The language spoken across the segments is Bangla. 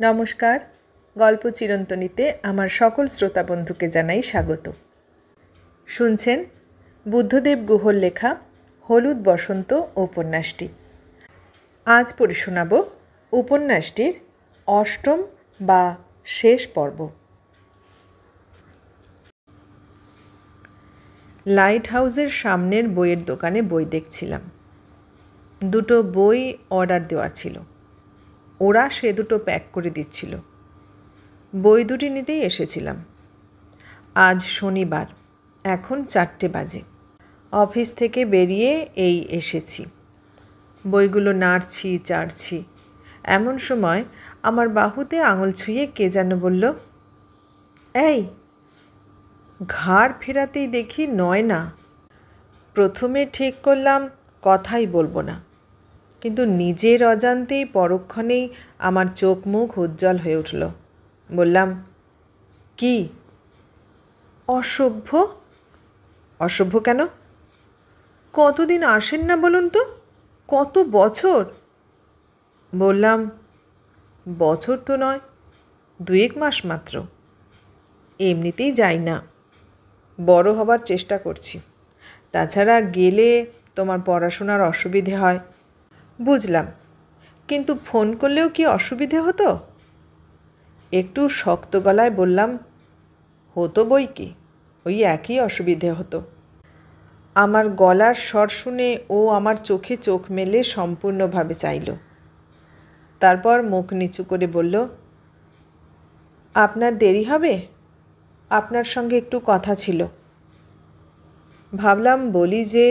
নমস্কার। গল্প চিরন্তনীতে আমার সকল শ্রোতা বন্ধুকে জানাই স্বাগত। শুনছেন বুদ্ধদেব গুহর লেখা হলুদ বসন্ত উপন্যাসটি। আজ পড়ে শোনাব উপন্যাসটির অষ্টম বা শেষ পর্ব। লাইট হাউসের সামনের বইয়ের দোকানে বই দেখছিলাম। দুটো বই অর্ডার দেওয়া ছিল। ওরা সে দুটো প্যাক করে দিচ্ছিল। বই দুটি নিতেই এসেছিলাম। আজ শনিবার, এখন 4টে বাজে। অফিস থেকে বেরিয়ে এই এসেছি। বইগুলো নাড়ছি চাড়ছি, এমন সময় আমার বাহুতে আঙুল ছুঁয়ে কে যেন বলল, এই। ঘাড় ফেরাতেই দেখি নয়না। প্রথমে ঠিক করলাম কথাই বলবো না, কিন্তু নিজের অজান্তেই পরক্ষণেই আমার চোখ মুখ উজ্জ্বল হয়ে উঠল। বললাম, কি? অসভ্য। অসভ্য কেন? কতদিন আসেন না বলুন তো? কত বছর? বললাম, বছর তো নয়, 2 মাস মাত্র। এমনিতেই যাই না, বড় হবার চেষ্টা করছি। তাছাড়া গেলে তোমার পড়াশোনার অসুবিধে হয়। বুঝলাম, কিন্তু ফোন করলেও কি অসুবিধে হতো? একটু শক্ত গলায় বললাম, হতো বই কি, ওই একই অসুবিধে হতো। আমার গলার স্বর শুনে ও আমার চোখে চোখ মেলে সম্পূর্ণভাবে চাইল। তারপর মুখ নিচু করে বলল, আপনার দেরি হবে? আপনার সঙ্গে একটু কথা ছিল। ভাবলাম বলি যে,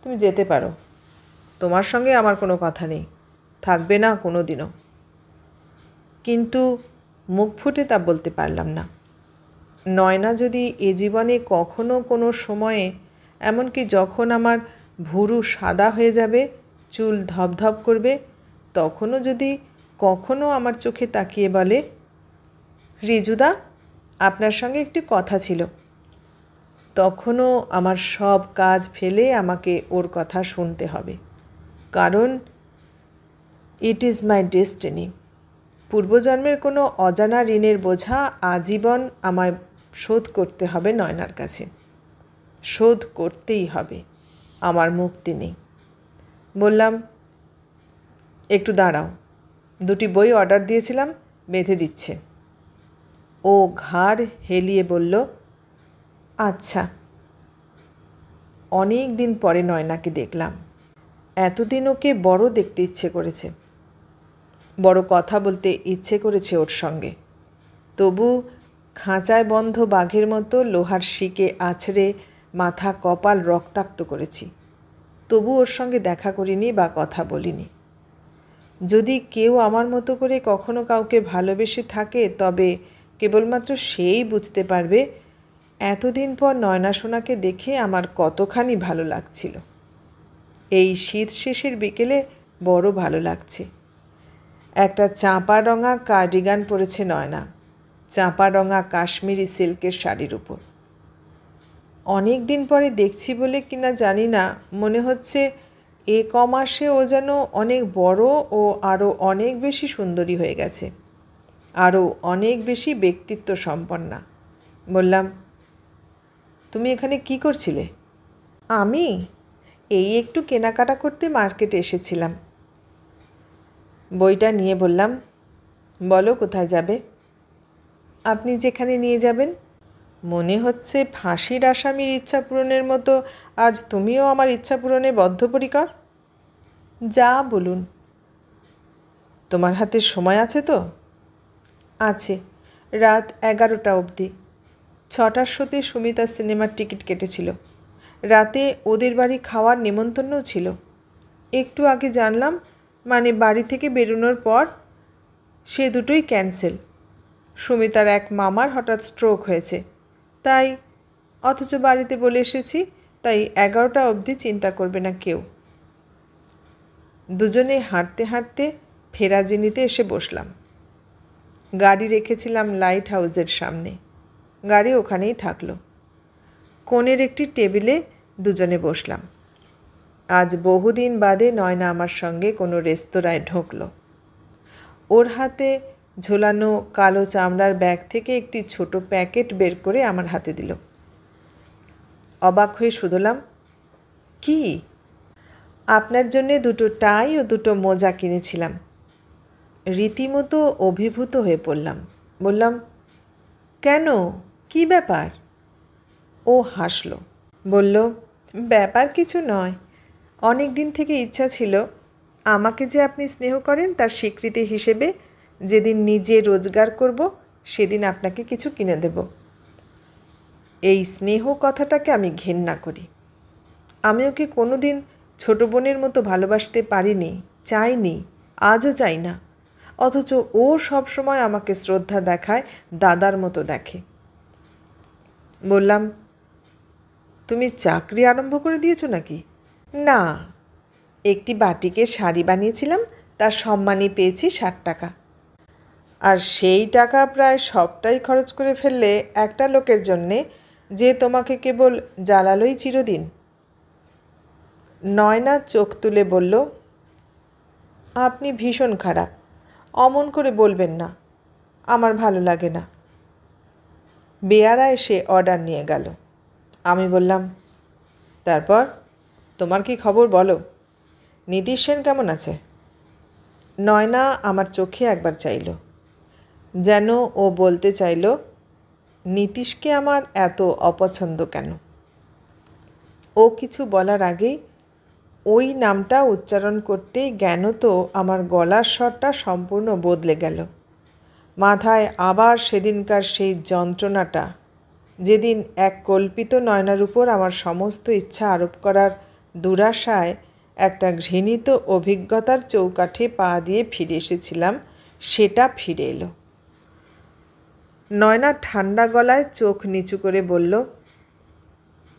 তুমি যেতে পারো, তোমার সঙ্গে আমার কোনো কথা নেই, থাকবে না কোনো দিনও। কিন্তু মুখ ফুটে তা বলতে পারলাম না। নয়না যদি এ জীবনে কখনো কোনো সময়ে, এমনকি যখন আমার ভুরু সাদা হয়ে যাবে, চুল ধপধপ করবে, তখনও যদি কখনো আমার চোখে তাকিয়ে বলে, রিজুদা, আপনার সঙ্গে একটি কথা ছিল, তখনও আমার সব কাজ ফেলে আমাকে ওর কথা শুনতে হবে। কারণ ইট ইজ মাই ডেস্টিনি। পূর্বজন্মের কোনো অজানা ঋণের বোঝা আজীবন আমায় শোধ করতে হবে নয়নার কাছে। শোধ করতেই হবে, আমার মুক্তি নেই। বললাম, একটু দাঁড়াও, 2টি বই অর্ডার দিয়েছিলাম, বেঁধে দিচ্ছে। ও ঘাড় হেলিয়ে বলল, আচ্ছা। অনেক দিন পরে নয়নাকে দেখলাম। এতদিন ওকে বড় দেখতে ইচ্ছে করেছে, বড় কথা বলতে ইচ্ছে করেছে ওর সঙ্গে। তবু খাঁচায় বন্ধ বাঘের মতো লোহার শিকে আছড়ে মাথা কপাল রক্তাক্ত করেছি। তবু ওর সঙ্গে দেখা করিনি বা কথা বলিনি। যদি কেউ আমার মতো করে কখনো কাউকে ভালোবেসে থাকে, তবে কেবলমাত্র সেই বুঝতে পারবে এতদিন পর নয়না সোনাকে দেখে আমার কতখানি ভালো লাগছিল। এই শীত শেষের বিকেলে বড় ভালো লাগছে। একটা চাঁপা রঙা কার্ডিগান পরেছে নয়না, চাঁপা রঙা কাশ্মীরি সিল্কের শাড়ির উপর। অনেক দিন পরে দেখছি বলে কিনা জানি না, মনে হচ্ছে এ কমাসে ও যেন অনেক বড় ও আরও অনেক বেশি সুন্দরী হয়ে গেছে, আরও অনেক বেশি ব্যক্তিত্ব সম্পন্না। বললাম, তুমি এখানে কি করছিলে? আমি এই একটু কেনাকাটা করতে মার্কেটে এসেছিলাম। বইটা নিয়ে বললাম, বলো কোথায় যাবে? আপনি যেখানে নিয়ে যাবেন। মনে হচ্ছে ফাঁসির আসামির ইচ্ছা পূরণের মতো আজ তুমিও আমার ইচ্ছা পূরণে বদ্ধপরিকর। যা বলুন। তোমার হাতে সময় আছে তো? আছে, রাত 11টা অবধি। 6টার শোতে সুমিতা সিনেমার টিকিট কেটেছিল। রাতে ওদের বাড়ি খাওয়ার নেমন্তন্নও ছিল। একটু আগে জানলাম, মানে বাড়ি থেকে বেরোনোর পর, সে দুটোই ক্যান্সেল। সুমিতার এক মামার হঠাৎ স্ট্রোক হয়েছে, তাই। অথচ বাড়িতে বলে এসেছি, তাই 11টা অবধি চিন্তা করবে না কেউ। দুজনে হাঁটতে হাঁটতে ফেরাজিনিতে এসে বসলাম। গাড়ি রেখেছিলাম লাইট হাউসের সামনে। গাড়ি ওখানেই থাকলো। কোণের একটি টেবিলে দুজনে বসলাম। আজ বহুদিন বাদে নয়না আমার সঙ্গে কোনো রেস্তোরাঁয় ঢুকলো। ওর হাতে ঝোলানো কালো চামড়ার ব্যাগ থেকে একটি ছোট প্যাকেট বের করে আমার হাতে দিল। অবাক হয়ে শুধলাম, কি? আপনার জন্যে দুটো টাই ও দুটো মোজা কিনেছিলাম। রীতিমতো অভিভূত হয়ে পড়লাম। বললাম, কেন, কি ব্যাপার? ও হাসল, বলল, ব্যাপার কিছু নয়। অনেক দিন থেকে ইচ্ছা ছিল আমাকে যে আপনি স্নেহ করেন তার স্বীকৃতি হিসেবে যেদিন নিজে রোজগার করব সেদিন আপনাকে কিছু কিনে দেব। এই স্নেহ কথাটাকে আমি ঘেন্না করি। আমি ওকে কোনো দিন ছোটো বোনের মতো ভালোবাসতে পারিনি, চাইনি, আজও চাই না। অথচ ও সব সময় আমাকে শ্রদ্ধা দেখায়, দাদার মতো দেখে। বললাম, তুমি চাকরি আরম্ভ করে দিয়েছো নাকি? না, একটি বাটিকের শাড়ি বানিয়েছিলাম, তার সম্মানী পেয়েছি 60 টাকা। আর সেই টাকা প্রায় সবটাই খরচ করে ফেললে একটা লোকের জন্যে যে তোমাকে কেবল জ্বালালোই চিরদিন। নয়না চোখ তুলে বলল, আপনি ভীষণ খারাপ, অমন করে বলবেন না, আমার ভালো লাগে না। বেয়ারা এসে অর্ডার নিয়ে গেল। আমি বললাম, তারপর তোমার কি খবর বলো? নীতিশ সেন কেমন আছে? নয়না আমার চোখে একবার চাইল, যেন ও বলতে চাইল, নীতিশকে আমার এত অপছন্দ কেন। ও কিছু বলার আগেই ওই নামটা উচ্চারণ করতেই জ্ঞানত আমার গলার স্বরটা সম্পূর্ণ বদলে গেল। মাথায় আবার সেদিনকার সেই যন্ত্রণাটা, যেদিন এক কল্পিত নয়নার উপর আমার সমস্ত ইচ্ছা আরোপ করার দুরাশায় একটা ঘৃণিত অভিজ্ঞতার চৌকাঠে পা দিয়ে ফিরে এসেছিলাম, সেটা ফিরে এলো। নয়না ঠান্ডা গলায় চোখ নিচু করে বলল,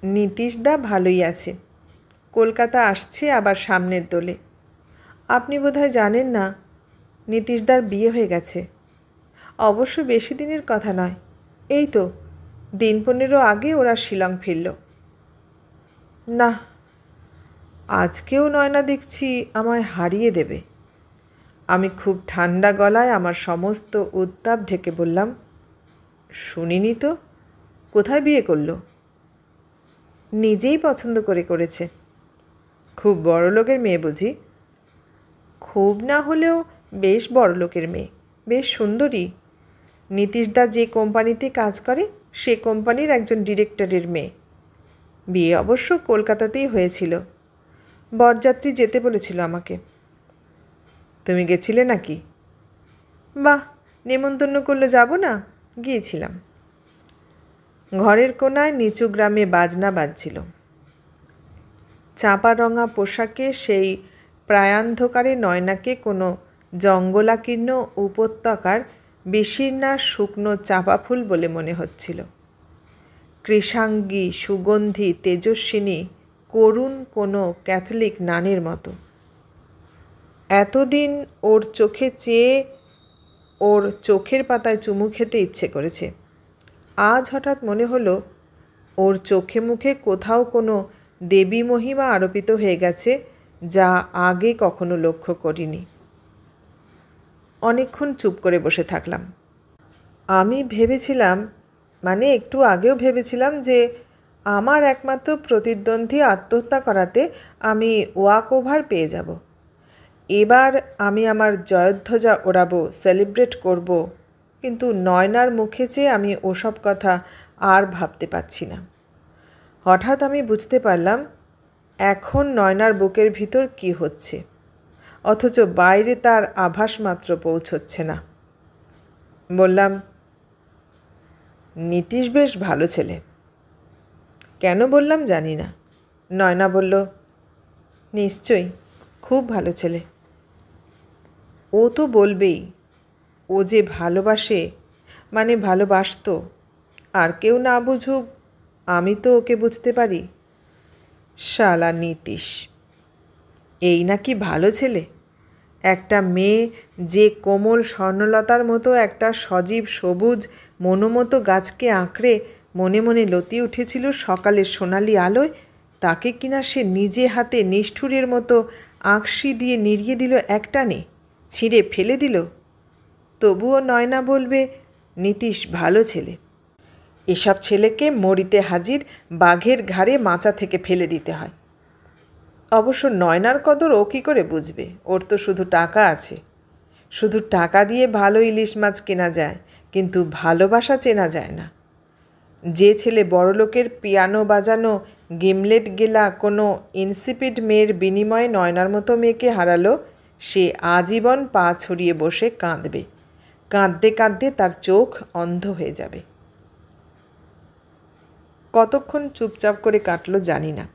নীতিশদা ভালোই আছে, কলকাতা আসছে আবার সামনের দোলে। আপনি বোধহয় জানেন না, নীতিশদার বিয়ে হয়ে গেছে। অবশ্য বেশি দিনের কথা নয়, এই তো দিন 15 আগে ওরা শিলং ফিরল। না, আজকেও নয়না দেখছি আমায় হারিয়ে দেবে। আমি খুব ঠান্ডা গলায় আমার সমস্ত উত্তাপ ঢেকে বললাম, শুনিনি তো, কোথায় বিয়ে করলো? নিজেই পছন্দ করে করেছে। খুব বড় লোকের মেয়ে বুঝি? খুব না হলেও বেশ বড় লোকের মেয়ে, বেশ সুন্দরী। নীতিশদা যে কোম্পানিতে কাজ করে সে কোম্পানির একজন ডিরেক্টরের মেয়ে। বিয়ে অবশ্য কলকাতাতেই হয়েছিল। বরযাত্রী যেতে বলেছিল আমাকে। তুমি গেছিলে নাকি? বাহ, নেমন্তন্ন করলে যাব না? গিয়েছিলাম। ঘরের কোনায় নিচু গ্রামে বাজনা বাজছিল। চাপা রঙা পোশাকে সেই প্রায়ান্ধকারে নয়নাকে কোনো জঙ্গলাকীর্ণ উপত্যকার বিশীর্ণা শুকনো চাপা ফুল বলে মনে হচ্ছিল। কৃশাঙ্গী, সুগন্ধি, তেজস্বিনী, করুণ কোনো ক্যাথলিক নানের মতো। এতদিন ওর চোখে চেয়ে ওর চোখের পাতায় চুমু খেতে ইচ্ছে করেছে। আজ হঠাৎ মনে হলো ওর চোখে মুখে কোথাও কোনো দেবী মহিমা আরোপিত হয়ে গেছে, যা আগে কখনো লক্ষ্য করিনি। অনেকক্ষণ চুপ করে বসে থাকলাম। আমি ভেবেছিলাম, মানে একটু আগেও ভেবেছিলাম যে আমার একমাত্র প্রতিদ্বন্দ্বী আত্মহত্যা করাতে আমি ওয়াক ওভার পেয়ে যাব। এবার আমি আমার জয়ধ্বজা ওড়াবো, সেলিব্রেট করব। কিন্তু নয়নার মুখে চেয়ে আমি ওসব কথা আর ভাবতে পারছি না। হঠাৎ আমি বুঝতে পারলাম এখন নয়নার বুকের ভিতর কি হচ্ছে, অথচ বাইরে তার আভাস মাত্র পৌঁছচ্ছে না। বললাম, নীতিশ বেশ ভালো ছেলে। কেন বললাম জানি না। নয়না বলল, নিশ্চয়ই খুব ভালো ছেলে। ও তো বলবেই, ও যে ভালোবাসে, মানে ভালোবাসতো, আর কেউ না বুঝুক, আমি তো ওকে বুঝতে পারি। শালা নীতিশ, এই নাকি ভালো ছেলে? একটা মেয়ে যে কোমল স্বর্ণলতার মতো একটা সজীব সবুজ মনোমতো গাছকে আঁকড়ে মনে মনে লতিয়ে উঠেছিল সকালের সোনালি আলোয়, তাকে কিনা সে নিজে হাতে নিষ্ঠুরের মতো আঁকশি দিয়ে নিড়িয়ে দিল একটানে, ছিঁড়ে ফেলে দিল। তবুও নয়না বলবে নীতিশ ভালো ছেলে। এসব ছেলেকে মরিতে হাজির বাঘের ঘাড়ে মাচা থেকে ফেলে দিতে হয়। অবশ্য নয়নার কদর ও কী করে বুঝবে? ওর তো শুধু টাকা আছে। শুধু টাকা দিয়ে ভালো ইলিশ মাছ কেনা যায়, কিন্তু ভালোবাসা চেনা যায় না। যে ছেলে বড়লোকের পিয়ানো বাজানো গিমলেট গেলা কোনো ইনসিপিড মেয়ের বিনিময়ে নয়নার মতো মেয়েকে হারালো, সে আজীবন পা ছড়িয়ে বসে কাঁদবে। কাঁদতে কাঁদতে তার চোখ অন্ধ হয়ে যাবে। কতক্ষণ চুপচাপ করে কাটলো জানি না,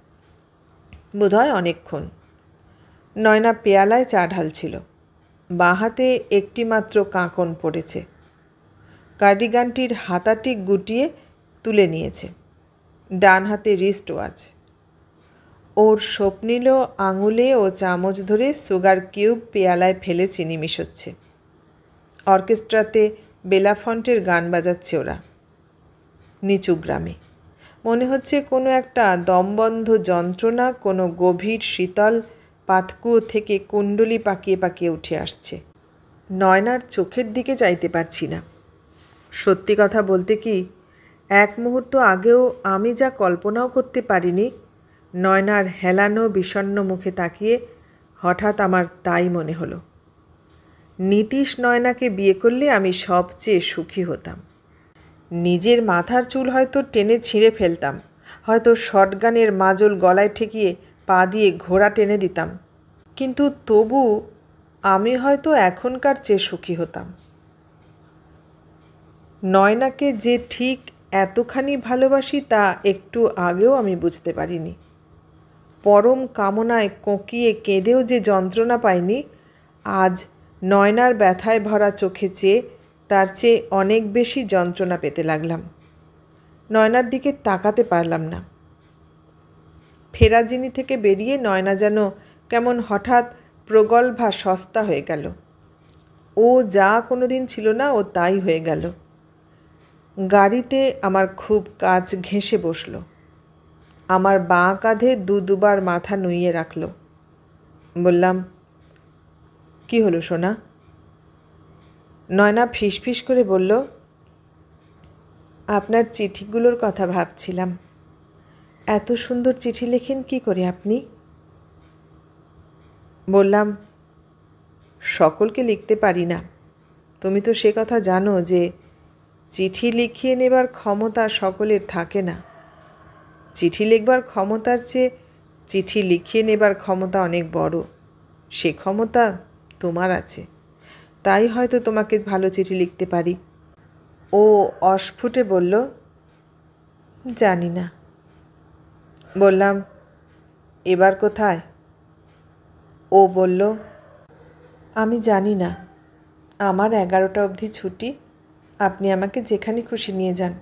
বোধহয় অনেকক্ষণ। নয়না পেয়ালায় চা ঢালছিল। বাঁ হাতে একটি মাত্র কাঁকন পড়েছে। কার্ডিগানটির হাতাটি গুটিয়ে তুলে নিয়েছে। ডান হাতে রিস্ট ওয়াচ। ওর স্বপ্নিল আঙুলে ও চামচ ধরে সুগার কিউব পেয়ালায় ফেলে চিনি মিশোচ্ছে। অর্কেস্ট্রাতে বেলাফন্টের গান বাজাচ্ছে ওরা। নিচু গ্রামে মনে হচ্ছে কোনো একটা দমবন্ধ যন্ত্রণা কোনো গভীর শীতল পাতকুয়ো থেকে কুণ্ডলি পাকিয়ে পাকিয়ে উঠে আসছে। নয়নার চোখের দিকে চাইতে পারছি না। সত্যি কথা বলতে কি, এক মুহূর্ত আগেও আমি যা কল্পনাও করতে পারিনি, নয়নার হেলানো বিষণ্ণ মুখে তাকিয়ে হঠাৎ আমার তাই মনে হলো। নীতিশ নয়নাকে বিয়ে করলে আমি সবচেয়ে সুখী হতাম। নিজের মাথার চুল হয়তো টেনে ছিঁড়ে ফেলতাম, হয়তো শটগানের মাজল গলায় ঠেকিয়ে পা দিয়ে ঘোড়া টেনে দিতাম, কিন্তু তবু আমি হয়তো এখনকার চেয়ে সুখী হতাম। নয়নাকে যে ঠিক এতখানি ভালোবাসি তা একটু আগেও আমি বুঝতে পারিনি। পরম কামনায় কোঁকিয়ে কেঁদেও যে যন্ত্রণা পাইনি, আজ নয়নার ব্যথায় ভরা চোখে চেয়ে তার চেয়ে অনেক বেশি যন্ত্রণা পেতে লাগলাম। নয়নার দিকে তাকাতে পারলাম না। ফেরাজিনি থেকে বেরিয়ে নয়না যেন কেমন হঠাৎ প্রগল্ভা সস্তা হয়ে গেল। ও যা কোনো দিন ছিল না, ও তাই হয়ে গেল। গাড়িতে আমার খুব কাজ ঘেঁষে বসল। আমার বাঁ কাঁধে দুবার মাথা নুইয়ে রাখল। বললাম, কি হলো সোনা? নয়না ফিসফিস করে বলল, আপনার চিঠিগুলোর কথা ভাবছিলাম। এত সুন্দর চিঠি লেখেন কি করে আপনি? বললাম, সকলকে লিখতে পারি না। তুমি তো সে কথা জানো যে চিঠি লিখিয়ে নেবার ক্ষমতা সকলের থাকে না। চিঠি লিখবার ক্ষমতার চেয়ে চিঠি লিখিয়ে নেবার ক্ষমতা অনেক বড়। সে ক্ষমতা তোমার আছে, তাই হয়তো তোমাকে ভালো চিঠি লিখতে পারি। ও অস্ফুটে বলল, জানি না। বললাম, এবার কোথায়? ও বলল, আমি জানি না। আমার 11টা অবধি ছুটি, আপনি আমাকে যেখানে খুশি নিয়ে যান।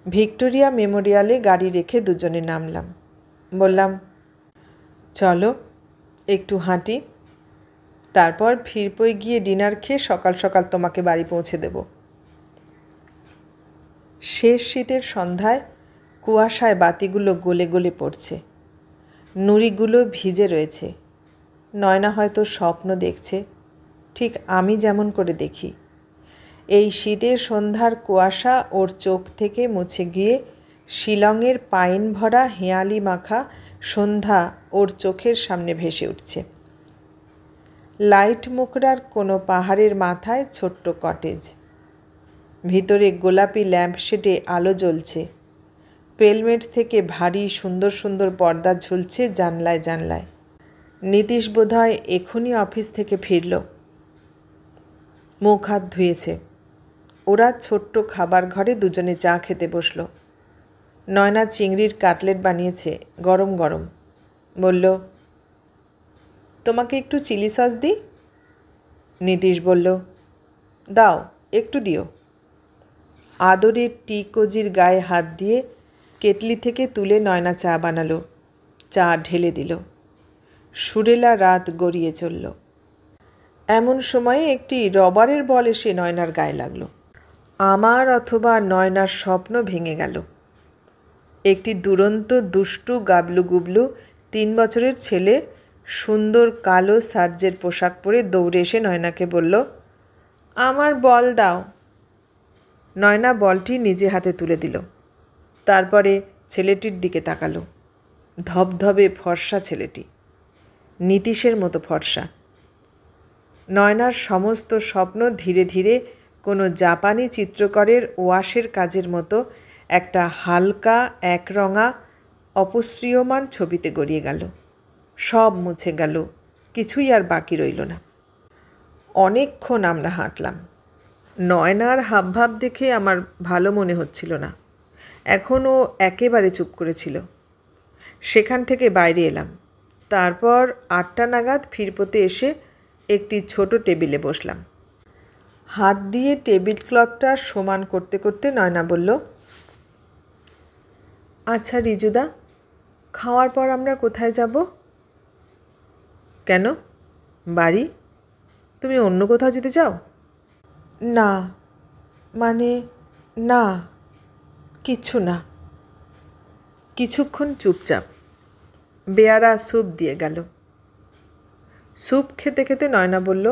ভিক্টোরিয়া মেমোরিয়ালে গাড়ি রেখে দুজনে নামলাম। বললাম, চলো একটু হাঁটি, তারপর ফিরপই গিয়ে ডিনার খেয়ে সকাল সকাল তোমাকে বাড়ি পৌঁছে দেব। শেষ শীতের সন্ধ্যায় কুয়াশায় বাতিগুলো গলে গলে পড়ছে। নুড়িগুলো ভিজে রয়েছে। নয়না হয়তো স্বপ্ন দেখছে, ঠিক আমি যেমন করে দেখি। এই শীতের সন্ধ্যার কুয়াশা ওর চোখ থেকে মুছে গিয়ে শিলংয়ের পাইন ভরা হেঁয়ালি মাখা সন্ধ্যা ওর চোখের সামনে ভেসে উঠছে। লাইট মুখরার কোনো পাহাড়ের মাথায় ছোট্ট কটেজ। ভিতরে গোলাপি ল্যাম্পশেডে আলো জ্বলছে। পেলমেট থেকে ভারী সুন্দর সুন্দর পর্দা ঝুলছে জানলায় জানলায়। নীতিশ বোধহয় এখনই অফিস থেকে ফিরল। মুখ হাত ধুয়েছে। ওরা ছোট্ট খাবার ঘরে দুজনে চা খেতে বসল। নয়না চিংড়ির কাটলেট বানিয়েছে, গরম গরম। বলল, তোমাকে একটু চিলি সস দিই? নীতিশ বলল, দাও, একটু দিও। আদরের টি কোজির গায়ে হাত দিয়ে কেটলি থেকে তুলে নয়না চা বানালো, চা ঢেলে দিল। সুরেলা রাত গড়িয়ে চলল। এমন সময়ে একটি রবারের বল এসে নয়নার গায়ে লাগলো। আমার অথবা নয়নার স্বপ্ন ভেঙে গেল। একটি দুরন্ত দুষ্টু গাবলু গুবলু 3 বছরের ছেলে সুন্দর কালো সার্জের পোশাক পরে দৌড়ে এসে নয়নাকে বলল, আমার বল দাও। নয়না বলটি নিজে হাতে তুলে দিল। তারপরে ছেলেটির দিকে তাকালো। ধবধবে ফর্সা ছেলেটি, নীতিশের মতো ফর্সা। নয়নার সমস্ত স্বপ্ন ধীরে ধীরে কোনো জাপানি চিত্রকরের ওয়াশের কাজের মতো একটা হালকা একরঙা অপসৃয়মান ছবিতে গড়িয়ে গেল। সব মুছে গেল, কিছুই আর বাকি রইল না। অনেকক্ষণ আমরা হাঁটলাম। নয়নার হাবভাব দেখে আমার ভালো মনে হচ্ছিল না। এখনও একেবারে চুপ করেছিল। সেখান থেকে বাইরে এলাম। তারপর 8টা নাগাদ ফিরপোতে এসে একটি ছোট টেবিলে বসলাম। হাত দিয়ে টেবিল ক্লথটা সমান করতে করতে নয়না বলল, আচ্ছা রিজুদা, খাওয়ার পর আমরা কোথায় যাব? কেন, বাড়ি? তুমি অন্য কোথাও যেতে চাও? না, মানে না, কিছু না। কিছুক্ষণ চুপচাপ। বেয়ারা স্যুপ দিয়ে গেল। স্যুপ খেতে খেতে নয়না বলল,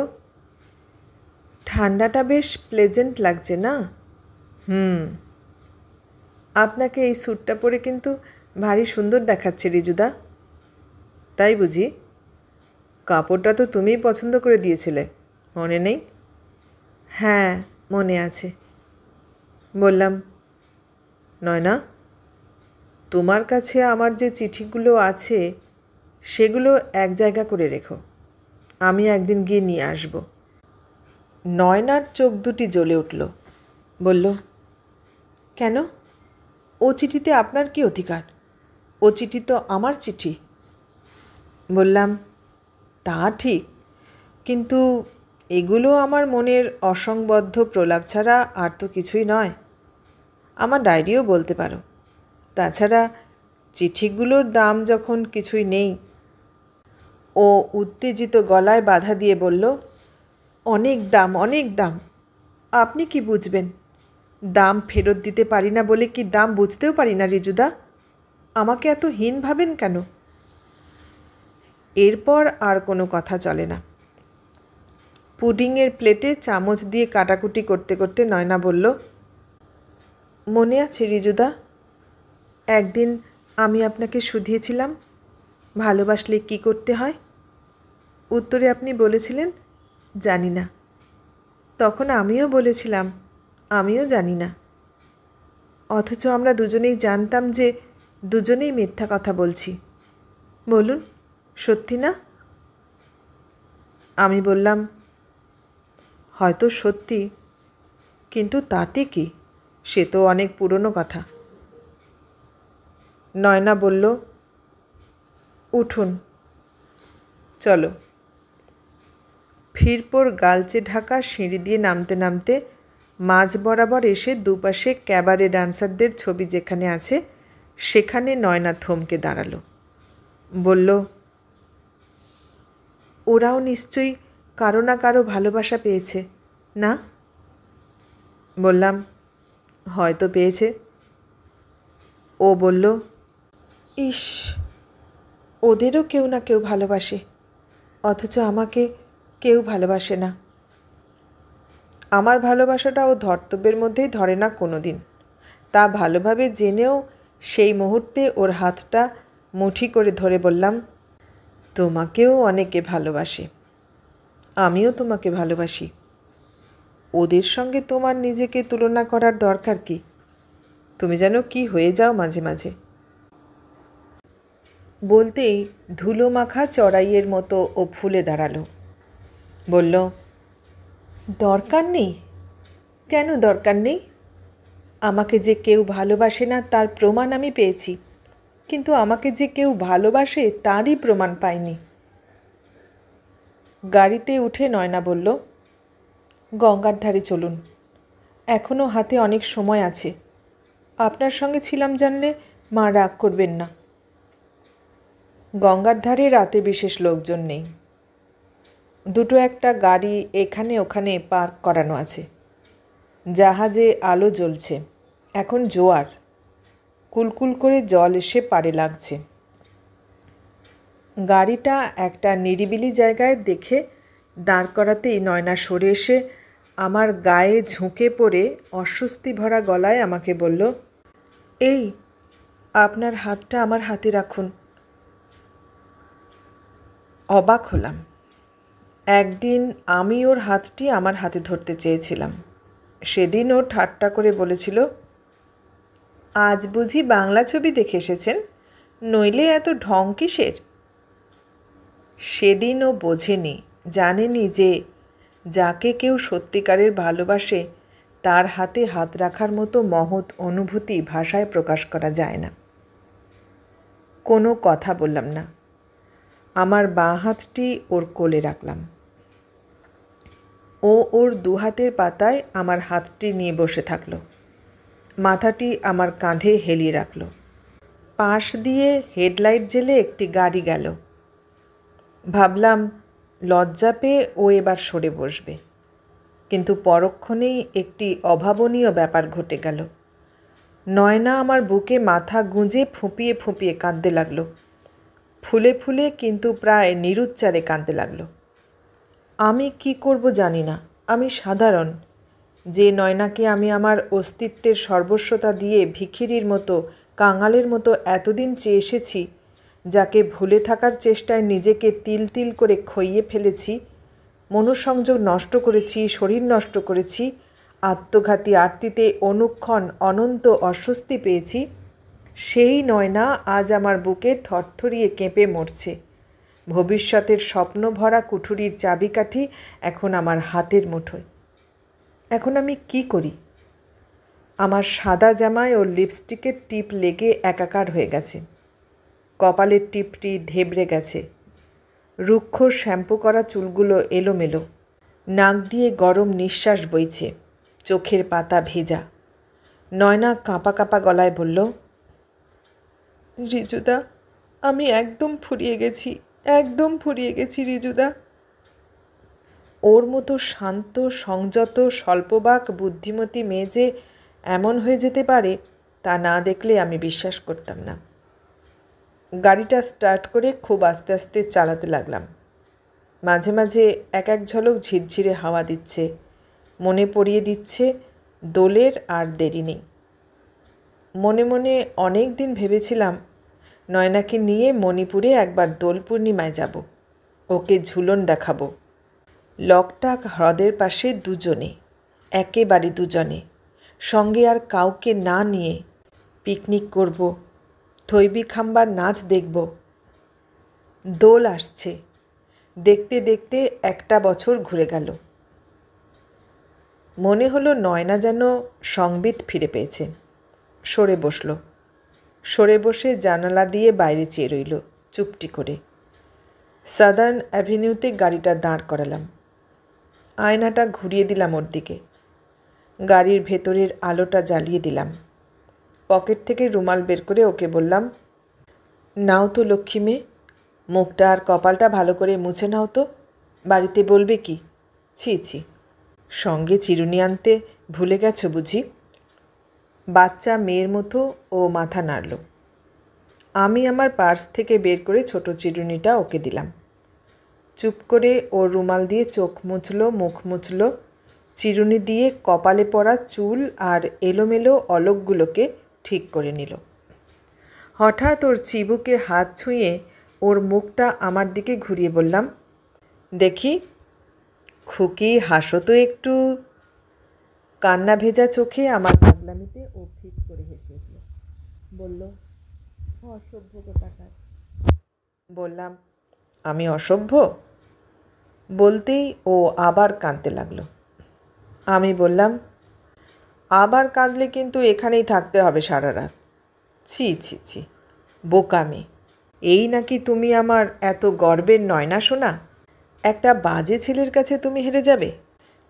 ঠান্ডাটা বেশ প্লেজেন্ট লাগছে না? আপনাকে এই স্যুটটা পরে কিন্তু ভারী সুন্দর দেখাচ্ছে রিজুদা। তাই বুঝি? কাপড়টা তো তুমিই পছন্দ করে দিয়েছিলে, মনে নেই? হ্যাঁ, মনে আছে। বললাম, নয়না, তোমার কাছে আমার যে চিঠিগুলো আছে সেগুলো এক জায়গা করে রেখো। আমি একদিন গিয়ে নিয়ে আসব। নয়নার চোখ দুটি জ্বলে উঠল। বলল, কেন? ও চিঠিতে আপনার কি অধিকার? ও চিঠি তো আমার চিঠি। বললাম, তা ঠিক, কিন্তু এগুলো আমার মনের অসংবদ্ধ প্রলাপ ছাড়া আর তো কিছুই নয়। আমার ডায়েরিও বলতে পারো। তাছাড়া চিঠিগুলোর দাম যখন কিছুই নেই। ও উত্তেজিত গলায় বাধা দিয়ে বলল, অনেক দাম, অনেক দাম। আপনি কি বুঝবেন? দাম ফেরত দিতে পারি না বলে কি দাম বুঝতেও পারি না রিজুদা? আমাকে এত হীন ভাবেন কেন? এরপর আর কোনো কথা চলে না। পুডিংয়ের প্লেটে চামচ দিয়ে কাটাকুটি করতে করতে নয়না বলল, মনে আছে রিজুদা, একদিন আমি আপনাকে শুধিয়েছিলাম ভালোবাসলে কি করতে হয়? উত্তরে আপনি বলেছিলেন, জানি না। তখন আমিও বলেছিলাম, আমিও জানি না। অথচ আমরা দুজনেই জানতাম যে দুজনেই মিথ্যা কথা বলছি। বলুন, সত্যি না? আমি বললাম, হয়তো সত্যি, কিন্তু তাতে কি? সে তো অনেক পুরনো কথা। নয়না বলল, উঠুন, চলো। ফিরপোর গালচে ঢাকা সিঁড়ি দিয়ে নামতে নামতে মাঝ বরাবর এসে দুপাশে ক্যাবারে ডান্সারদের ছবি যেখানে আছে সেখানে নয়না থমকে দাঁড়ালো। বলল, ওরাও নিশ্চয়ই কারো না কারো ভালোবাসা পেয়েছে না? বললাম, হয়তো পেয়েছে। ও বলল, ইস, ওদেরও কেউ না কেউ ভালোবাসে, অথচ আমাকে কেউ ভালোবাসে না। আমার ভালোবাসাটা ও ধর্তব্যের মধ্যেই ধরে না কোনো দিন। তা ভালোভাবে জেনেও সেই মুহূর্তে ওর হাতটা মুঠি করে ধরে বললাম, তোমাকেও অনেকে ভালোবাসে, আমিও তোমাকে ভালোবাসি। ওদের সঙ্গে তোমার নিজেকে তুলনা করার দরকার কি? তুমি যেন কি হয়ে যাও মাঝে মাঝে। বলতেই ধুলো মাখা চড়াইয়ের মতো ও ফুলে দাঁড়ালো। বলল, দরকার নেই? কেন দরকার নেই? আমাকে যে কেউ ভালোবাসে না তার প্রমাণ আমি পেয়েছি, কিন্তু আমাকে যে কেউ ভালোবাসে তারই প্রমাণ পাইনি। গাড়িতে উঠে নয়না বলল, গঙ্গার ধারে চলুন, এখনও হাতে অনেক সময় আছে। আপনার সঙ্গে ছিলাম জানলে মা রাগ করবেন না। গঙ্গার ধারে রাতে বিশেষ লোকজন নেই। দুটো একটা গাড়ি এখানে ওখানে পার্ক করানো আছে। জাহাজে আলো জ্বলছে। এখন জোয়ার, কুলকুল করে জল এসে পাড়ে লাগছে। গাড়িটা একটা নিরিবিলি জায়গায় দেখে দাঁড় করাতেই নয়না সরে এসে আমার গায়ে ঝুঁকে পড়ে অস্বস্তি ভরা গলায় আমাকে বলল, এই আপনার হাতটা আমার হাতে রাখুন। অবাক হলাম। একদিন আমি ওর হাতটি আমার হাতে ধরতে চেয়েছিলাম। সেদিন ও ঠাট্টা করে বলেছিল, আজ বুঝি বাংলা ছবি দেখে এসেছেন, নইলে এত ঢং কিসের? সেদিন ও বোঝেনি, জানেনি যে যাকে কেউ সত্যিকারের ভালোবাসে তার হাতে হাত রাখার মতো মহৎ অনুভূতি ভাষায় প্রকাশ করা যায় না। কোনো কথা বললাম না। আমার বাঁ হাতটি ওর কোলে রাখলাম। ও ওর দু হাতের পাতায় আমার হাতটি নিয়ে বসে থাকলো। মাথাটি আমার কাঁধে হেলিয়ে রাখল। পাশ দিয়ে হেডলাইট জ্বেলে একটি গাড়ি গেল। ভাবলাম লজ্জা পেয়ে ও এবার সরে বসবে, কিন্তু পরক্ষণেই একটি অভাবনীয় ব্যাপার ঘটে গেল। নয়না আমার বুকে মাথা গুঁজে ফুঁপিয়ে ফুঁপিয়ে কাঁদতে লাগলো। ফুলে ফুলে কিন্তু প্রায় নিরুচ্চারে কাঁদতে লাগলো। আমি কি করব জানি না। আমি সাধারণ। যে নয়নাকে আমি আমার অস্তিত্বের সর্বস্বতা দিয়ে ভিখিরির মতো, কাঙালের মতো এতদিন চেয়ে এসেছি, যাকে ভুলে থাকার চেষ্টায় নিজেকে তিল তিল করে খইয়ে ফেলেছি, মনঃসংযোগ নষ্ট করেছি, শরীর নষ্ট করেছি, আত্মঘাতী আরতিতে অনুক্ষণ অনন্ত অস্বস্তি পেয়েছি, সেই নয়না আজ আমার বুকে থরথরিয়ে কেঁপে মরছে। ভবিষ্যতের স্বপ্ন ভরা কুঠুরির চাবিকাঠি এখন আমার হাতের মুঠোয়। এখন আমি কি করি? আমার সাদা জামায় ওর লিপস্টিকের টিপ লেগে একাকার হয়ে গেছে। কপালের টিপটি ধেবড়ে গেছে। রুক্ষ শ্যাম্পু করা চুলগুলো এলোমেলো। নাক দিয়ে গরম নিঃশ্বাস বইছে। চোখের পাতা ভেজা। নয়না কাঁপা কাঁপা গলায় বলল, রিজুদা, আমি একদম ফুরিয়ে গেছি, একদম ফুরিয়ে গেছি রিজুদা। ওর মতো শান্ত, সংযত, স্বল্পবাক, বুদ্ধিমতী মেয়ে যে এমন হয়ে যেতে পারে তা না দেখলে আমি বিশ্বাস করতাম না। গাড়িটা স্টার্ট করে খুব আস্তে আস্তে চালাতে লাগলাম। মাঝে মাঝে এক এক ঝলক ঝিরঝিরে হাওয়া দিচ্ছে, মনে পড়িয়ে দিচ্ছে দোলের আর দেরি নেই। মনে মনে অনেক দিন ভেবেছিলাম নয়নাকে নিয়ে মণিপুরে একবার দোল পূর্ণিমায় যাব, ওকে ঝুলন দেখাবো। লকটাক হ্রদের পাশে দুজনে, একেবারে দুজনে, সঙ্গে আর কাউকে না নিয়ে পিকনিক করব, থৈবি খাম্বার নাচ দেখব। দোল আসছে। দেখতে দেখতে একটা বছর ঘুরে গেল। মনে হলো নয়না যেন সংবিত ফিরে পেয়েছে। সরে বসল। সরে বসে জানালা দিয়ে বাইরে চেয়ে রইল চুপটি করে। সাদার্ন অ্যাভিনিউতে গাড়িটা দাঁড় করালাম। আয়নাটা ঘুরিয়ে দিলাম ওর দিকে। গাড়ির ভেতরের আলোটা জ্বালিয়ে দিলাম। পকেট থেকে রুমাল বের করে ওকে বললাম, নাও তো লক্ষ্মী মেয়ে, মুখটা আর কপালটা ভালো করে মুছে নাও তো। বাড়িতে বলবে কি? ছি ছি, সঙ্গে চিরুনি আনতে ভুলে গেছো বুঝি? বাচ্চা মেয়ের মতো ও মাথা নাড়ল। আমি আমার পার্স থেকে বের করে ছোট চিরুনিটা ওকে দিলাম। চুপ করে ওর রুমাল দিয়ে চোখ মুছল, মুখ মুছল, চিরুনি দিয়ে কপালে পড়া চুল আর এলোমেলো অলকগুলোকে ঠিক করে নিল। হঠাৎ ওর চিবুকে হাত ছুঁয়ে ওর মুখটা আমার দিকে ঘুরিয়ে বললাম, দেখি খুকি, হাসো তো একটু। কান্না ভেজা চোখে আমার পাগলামিতে ও ঠিক করে হেসে উঠল। বলল, অসভ্য কোথাকার। বললাম, আমি অসভ্য? বলতেই ও আবার কাঁদতে লাগলো। আমি বললাম, আবার কাঁদলে কিন্তু এখানেই থাকতে হবে সারা রাত। ছি ছি ছি, বোকামি। এই নাকি তুমি আমার এত গর্বের নয়না শোনা? একটা বাজে ছেলের কাছে তুমি হেরে যাবে?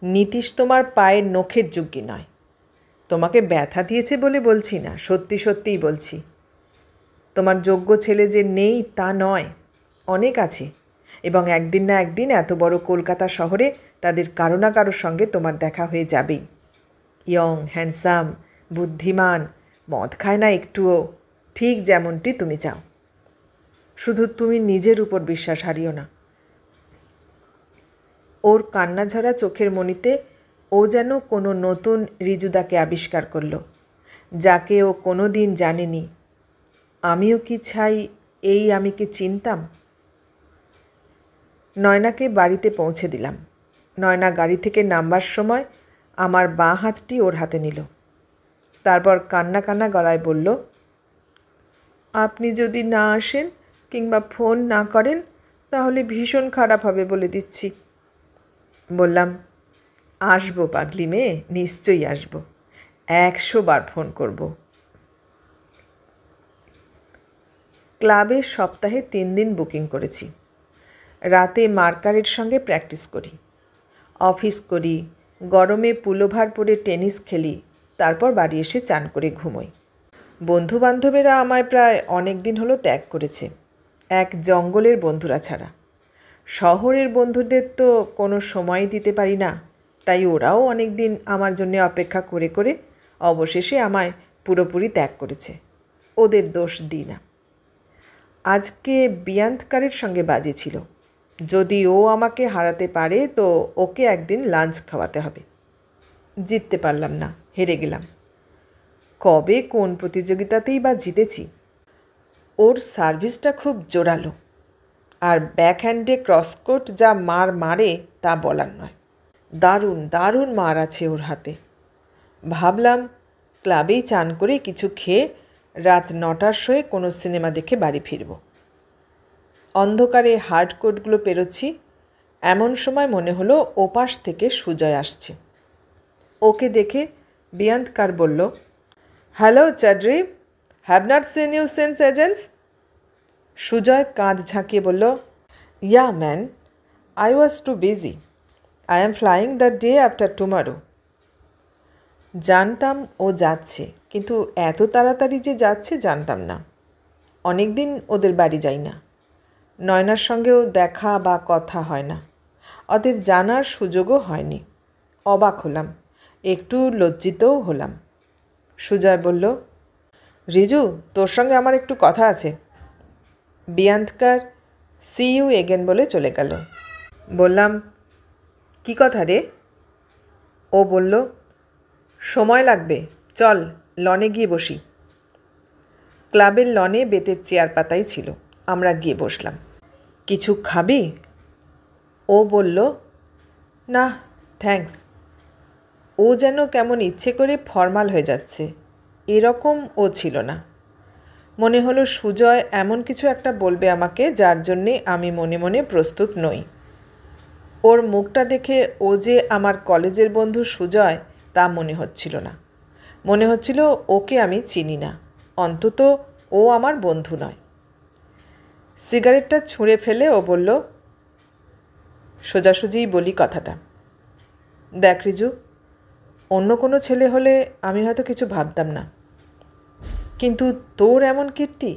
নীতিশ তোমার পায়ের নখের যোগ্যী নয়। তোমাকে ব্যথা দিয়েছে বলে বলছি না, সত্যি সত্যিই বলছি। তোমার যোগ্য ছেলে যে নেই তা নয়, অনেক আছে, এবং একদিন না একদিন এত বড় কলকাতা শহরে তাদের কারো না কারোর সঙ্গে তোমার দেখা হয়ে যাবেই। ইয়ং, হ্যান্ডসাম, বুদ্ধিমান, মদ খায় না একটুও, ঠিক যেমনটি তুমি চাও। শুধু তুমি নিজের উপর বিশ্বাস হারিও না। ওর কান্নাঝরা চোখের মণিতে ও যেন কোনো নতুন রিজুদাকে আবিষ্কার করল, যাকে ও কোনো দিন জানেনি। আমিও কি চাই এই আমিকে চিনতাম? নয়নাকে বাড়িতে পৌঁছে দিলাম। নয়না গাড়ি থেকে নামবার সময় আমার বাঁ হাতটি ওর হাতে নিল। তারপর কান্না কান্না গলায় বলল, আপনি যদি না আসেন কিংবা ফোন না করেন তাহলে ভীষণ খারাপ হবে বলে দিচ্ছি। বললাম, আসবো পাগলি মেয়ে, নিশ্চয়ই আসবো, 100 বার ফোন করব। ক্লাবের সপ্তাহে 3 দিন বুকিং করেছি। রাতে মার্কারের সঙ্গে প্র্যাকটিস করি, অফিস করি, গরমে পুলোভার পরে টেনিস খেলি, তারপর বাড়ি এসে চান করে ঘুমোই। বন্ধুবান্ধবেরা আমায় প্রায় অনেক দিন হলো ত্যাগ করেছে, এক জঙ্গলের বন্ধুরা ছাড়া। শহরের বন্ধুদের তো কোনো সময় দিতে পারি না, তাই ওরাও অনেক দিন আমার জন্য অপেক্ষা করে করে অবশেষে আমায় পুরোপুরি ত্যাগ করেছে। ওদের দোষ দিই না। আজকে বিয়ান্তকারের সঙ্গে বাজি ছিল। যদি ও আমাকে হারাতে পারে তো ওকে একদিন লাঞ্চ খাওয়াতে হবে। জিততে পারলাম না, হেরে গেলাম। কবে কোন প্রতিযোগিতাতেই বা জিতেছি। ওর সার্ভিসটা খুব জোরালো, আর ব্যাকহ্যান্ডে ক্রসকোট যা মারে তা বলার নয়। দারুণ দারুণ মার আছে ওর হাতে। ভাবলাম ক্লাবেই চান করে কিছু খেয়ে রাত 9টার শোয়ে কোনো সিনেমা দেখে বাড়ি ফিরব। অন্ধকারে হার্ড কোটগুলো পেরোচ্ছি, এমন সময় মনে হলো ওপাশ থেকে সুজয় আসছে। ওকে দেখে বিয়ান্তকার বলল, হ্যালো চাড্রি, have not seen you since agents. Sujoy কাঁধ ঝাঁকিয়ে বলল, yeah man, I was too busy, I am flying the day after tomorrow. জানতাম ও যাচ্ছে, কিন্তু এত তাড়াতাড়ি যে যাচ্ছে জানতাম না। অনেক দিন ওদের বাড়ি যাই না, নয়নার সঙ্গেও দেখা বা কথা হয় না, অতএব জানার সুযোগও হয়নি। অবাক হলাম, একটু লজ্জিতও হলাম। সুজয় বলল, রিজু, তোর সঙ্গে আমার একটু কথা আছে। বিয়ান্তকার সি ইউ এগেন বলে চলে গেল। বললাম, কি কথা রে? ও বলল, সময় লাগবে, চল লনে গিয়ে বসি। ক্লাবের লনে বেতের চেয়ার পাতাই ছিল, আমরা গিয়ে বসলাম। কিছু খাবি? ও বলল, না থ্যাঙ্কস। ও যেন কেমন ইচ্ছে করে ফরমাল হয়ে যাচ্ছে, এরকম ও ছিল না। মনে হলো সুজয় এমন কিছু একটা বলবে আমাকে যার জন্যে আমি মনে মনে প্রস্তুত নই। ওর মুখটা দেখে ও যে আমার কলেজের বন্ধু সুজয় তা মনে হচ্ছিল না। মনে হচ্ছিল ওকে আমি চিনি না, অন্তত ও আমার বন্ধু নয়। সিগারেটটা ছুঁড়ে ফেলে ও বলল, সোজাসুজিই বলি কথাটা। দেখ রিজু, অন্য কোনো ছেলে হলে আমি হয়তো কিছু ভাবতাম না, কিন্তু তোর এমন কীর্তি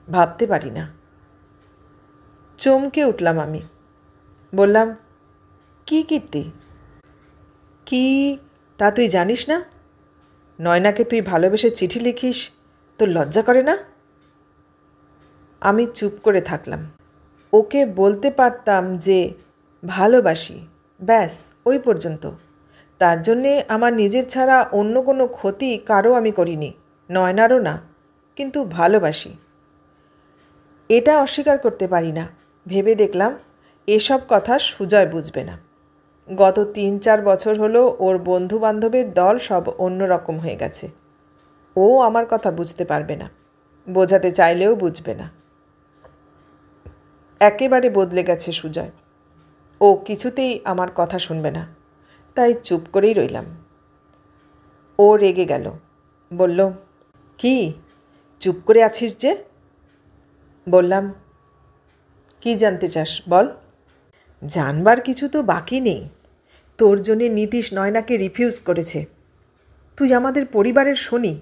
ভাবতে পারি না। চমকে উঠলাম আমি। বললাম, কি কীর্তি? কি তা তুই জানিস না? নয়নাকে তুই ভালোবেসে চিঠি লিখিস, তোর লজ্জা করে না? আমি চুপ করে থাকলাম। ওকে বলতে পারতাম যে ভালোবাসি, ব্যাস ওই পর্যন্ত। তার জন্যে আমার নিজের ছাড়া অন্য কোনো ক্ষতি কারও আমি করিনি, নয়নারও না, কিন্তু ভালোবাসি। এটা অস্বীকার করতে পারি না। ভেবে দেখলাম এসব কথা সুজয় বুঝবে না। গত 3-4 বছর হলো ওর বন্ধু বান্ধবের দল সব অন্য রকম হয়ে গেছে। ও আমার কথা বুঝতে পারবে না, বোঝাতে চাইলেও বুঝবে না। একেবারে বদলে গেছে সুজয়। ও কিছুতেই আমার কথা শুনবে না, তাই চুপ করেই রইলাম। ও রেগে গেল, বলল, কি চুপ করে আছিস যে? বললাম, কি জানতে চাস বল। জানবার কিছু তো বাকি নেই। তোর জন্যে নীতিশ নয়নাকে রিফিউজ করেছে। তুই আমাদের পরিবারের শনি।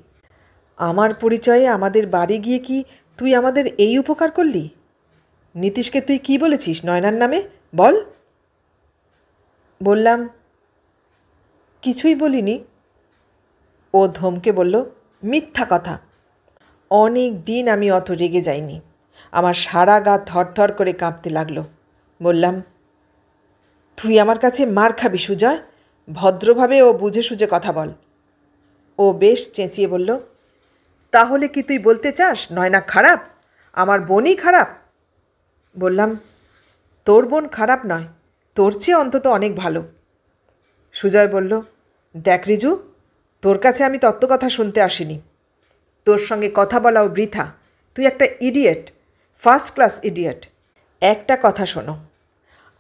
আমার পরিচয়ে আমাদের বাড়ি গিয়ে কি তুই আমাদের এই উপকার করলি? নীতিশকে তুই কি বলেছিস নয়নার নামে বল। বললাম, কিছুই বলিনি। ও ধমকে বলল, মিথ্যা কথা। অনেক দিন আমি অত রেগে যাইনি। আমার সারা গা থরথর করে কাঁপতে লাগলো। বললাম, তুই আমার কাছে মার খাবি সুজয়, ভদ্রভাবে ও বুঝে সুঝে কথা বল। ও বেশ চেঁচিয়ে বলল, তাহলে কি তুই বলতে চাস নয়না খারাপ? আমার বোনই খারাপ? বললাম, তোর বোন খারাপ নয়, তোর চেয়ে অন্তত অনেক ভালো। সুজয় বলল, দেখ রিজু, তোর কাছে আমি তত্ত্বকথা শুনতে আসিনি। তোর সঙ্গে কথা বলাও বৃথা। তুই একটা ইডিয়েট, ফার্স্ট ক্লাস ইডিয়েট। একটা কথা শোনো,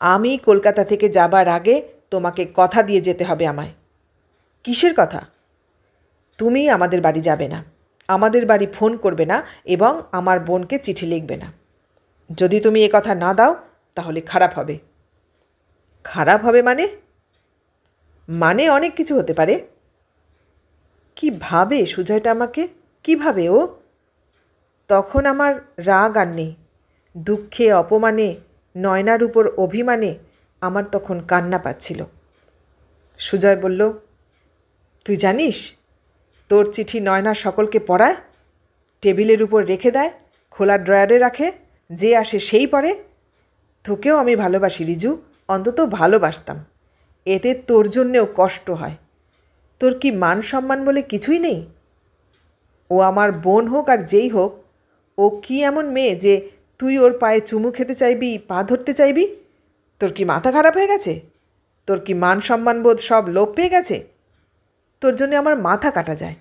আমি কলকাতা থেকে যাবার আগে তোমাকে কথা দিয়ে যেতে হবে আমায়। কিসের কথা? তুমি আমাদের বাড়ি যাবে না, আমাদের বাড়ি ফোন করবে না এবং আমার বোনকে চিঠি লিখবে না। যদি তুমি এ কথা না দাও তাহলে খারাপ হবে। খারাপ হবে মানে? মানে অনেক কিছু হতে পারে। কি ভাবে সুজয়টা আমাকে? কিভাবে ও? তখন আমার রাগ আর নেই। দুঃখে, অপমানে, নয়নার উপর অভিমানে আমার তখন কান্না পাচ্ছিল। সুজয় বলল, তুই জানিস তোর চিঠি নয়না সকলকে পড়ায়, টেবিলের উপর রেখে দেয়, খোলা ড্রয়ারে রাখে, যে আসে সেই পড়ে। তোকেও আমি ভালোবাসি রিজু, অন্তত ভালোবাসতাম। এতে তোর জন্যেও কষ্ট হয়। তোর কি মান সম্মান বলে কিছুই নেই? ও আমার বোন হোক আর যেই হোক, ও কি এমন মেয়ে যে তুই ওর পায়ে চুমু খেতে চাইবি, পা ধরতে চাইবি? তোর কি মাথা খারাপ হয়ে গেছে? তোর কি মান সম্মানবোধ সব লোপ পেয়ে গেছে? তোর জন্য আমার মাথা কাটা যায়।